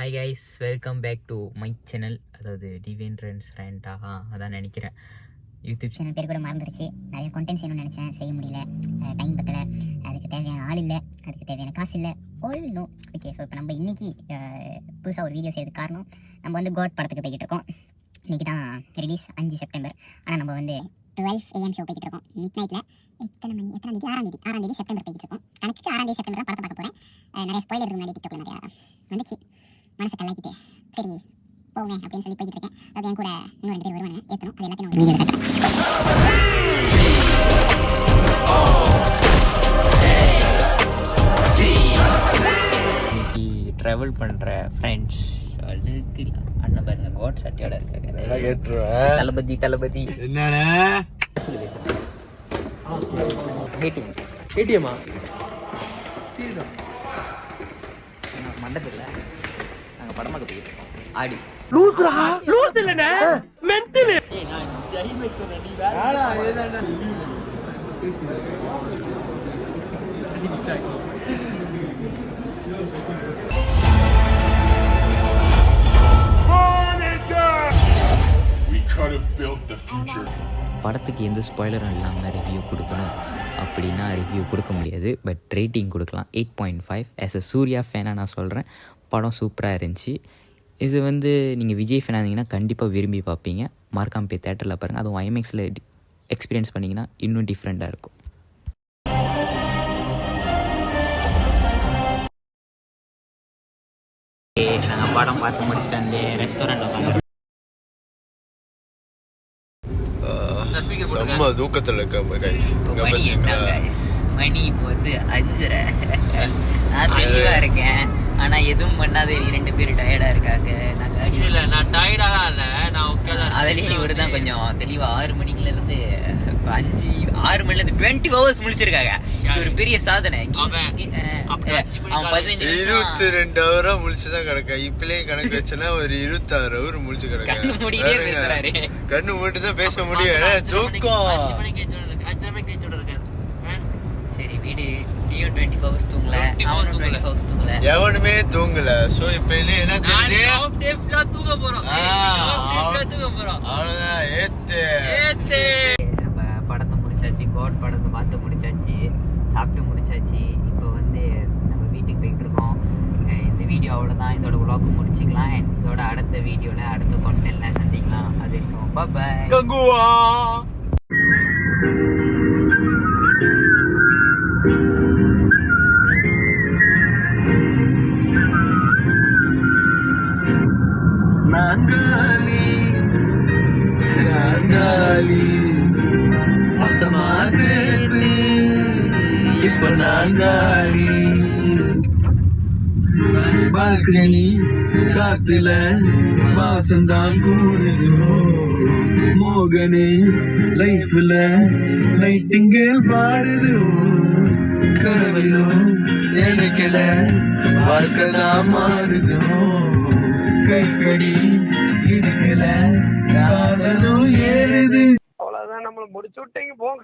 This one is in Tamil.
Hi guys, welcome back to my channel. அதாவது டிவியன் ட்ரெண்ட்ஸ் ரேண்டாக அதான் நினைக்கிறேன். யூடியூப் சேனல் பேர் கூட மறந்துருச்சு. நிறைய கண்டென்ட் செய்யணும்னு நினச்சேன், செய்ய முடியல, டைம் பத்தலை, அதுக்கு தேவையான ஆள் இல்லை, அதுக்கு தேவையான காசு இல்லை, ஆல் நோ. ஓகே, ஸோ இப்போ நம்ம இன்றைக்கி புதுசாக ஒரு வீடியோ செய்யறதுக்கு காரணம், நம்ம வந்து கோட் படத்துக்கு போய்கிட்டு இருக்கோம். இன்றைக்கி தான் ரிலீஸ் 5 செப்டம்பர். ஆனால் நம்ம வந்து 12 AM ஷோ போய்கிட்டு இருக்கோம். மிட் நைட்டில் எத்தனை தேதி 6 தேதி செப்டம்பர் போய்கிட்டு இருக்கோம். கணக்கு 6 தேதி செப்டம்பர் தான் படத்தை பார்க்க போகிறேன். நிறைய ஸ்பாயிலர் முன்னாடி டிக்டாக்ல நிறையா வந்துச்சு, மனசை கல்லாக்கிட்டு சரி போவேன் அப்படின்னு சொல்லி போய்கிட்டு இருக்கேன். அது என் கூட இன்னும் 2 பேர் வருவாங்க, ஏற்றணும். அது எல்லாத்தையும் வீடியோ இன்னைக்கு ட்ராவல் பண்ணுற ஃப்ரெண்ட்ஸ் அழுக்கு அண்ணன் பாருங்க, கோட் சட்டையோட இருக்காங்க. தளபதி தளபதி என்னடா ஏடிஎம்மா மண்டபத்தில் நாங்கள் படம் பார்க்க போயிட்டு இருக்கோம். ஆடி லூஸ் இல்லனே மென்டல். படத்துக்கு எந்த ஸ்பாய்லரும் இல்லாமல் ரிவ்யூ கொடுக்கணும் அப்படின்னா ரிவ்யூ கொடுக்க முடியாது. பட் ரேட்டிங் கொடுக்கலாம் 8.5. ஆஸ் அ சூர்யா ஃபேனாக நான் சொல்கிறேன், படம் சூப்பராக இருந்துச்சு. இது வந்து நீங்கள் விஜய் ஃபேனாக இருந்தீங்கன்னா கண்டிப்பாக விரும்பி பார்ப்பீங்க. மறக்காம போய் தேட்டரில் பாருங்கள். அதுவும் ஐமேக்ஸில் எக்ஸ்பீரியன்ஸ் பண்ணிங்கன்னா இன்னும் டிஃப்ரெண்ட்டாக இருக்கும். நாங்கள் படம் பார்த்து முடிச்சுட்டு அந்த ரெஸ்டாரண்ட் உட்காந்து செம்ம தூக்கத்தில் இருக்காம கைஸ். மணி இப்போ வந்து 5:30. நான் தெளிவாக இருக்கேன், ஆனால் எதுவும் பண்ணாத 2 பேர் டயர்டாக இருக்காங்க. நான் காடி இல்லை, நான் டயர்டாக இல்லை, நான் ஓகே தான். அதுலேயும் இவர் தான் கொஞ்சம் தெளிவாக 6 மணிக்குலேருந்து இப்போ 6 மணிலேருந்து 20 hours முடிச்சிருக்காங்க. இது ஒரு பெரிய சாதனை. அவன் 22 hour முடிச்சுதான் கிடக்கா. இப்பலே கணக்கு வச்சனா ஒரு 26 hour முடிச்சு கிடக்கா. கண்ணு மூடிட்டே பேசுறாரு. கண்ணு மூடி தான் பேச முடியும். தூக்கம் 5 மணிக்கு சொல்லிருக்கேன். சரி வீடு, நீயும் 24 hours தூங்கல, அவனும் 24 hours தூங்கல, எவனுமே தூங்கல. சோ இப்ப என்ன தெரியுது, ஆஃப் டே ஃபுல்லா தூங்க போறோம். அவ்வளவுதான். ஏத்து நம்ம படத்தை முடிச்சாச்சு, கோட் படத்தை பார்த்து முடிச்சாச்சு, சாப்பிட்டு முடிச்சாச்சு. இப்போ வந்து நம்ம வீட்டுக்கு போயிட்டு இருக்கோம். இந்த வீடியோ அவ்வளோதான். இதோட vlog முடிச்சுக்கலாம். இதோட அடுத்த வீடியோவில் அடுத்த கண்டென்ட்ல சந்திக்கலாம். அது இருக்கும். பாய் கங்குவா. நாங்காலி மொத்தமா சேர்த்து இப்ப நாங்காலி பால்கனி காத்துல வாசந்தான் கூடுதோ மோகனே லைஃப்ல லைட்டிங்க பாடுதோ கனவிலோ நினைக்கல வாழ்க்கைதான் மாறுதோ கைப்படி இடுக்கல காதலும் ஏறுது. அவ்வளவுதான், நம்மள முடிச்சு விட்டீங்க போங்க.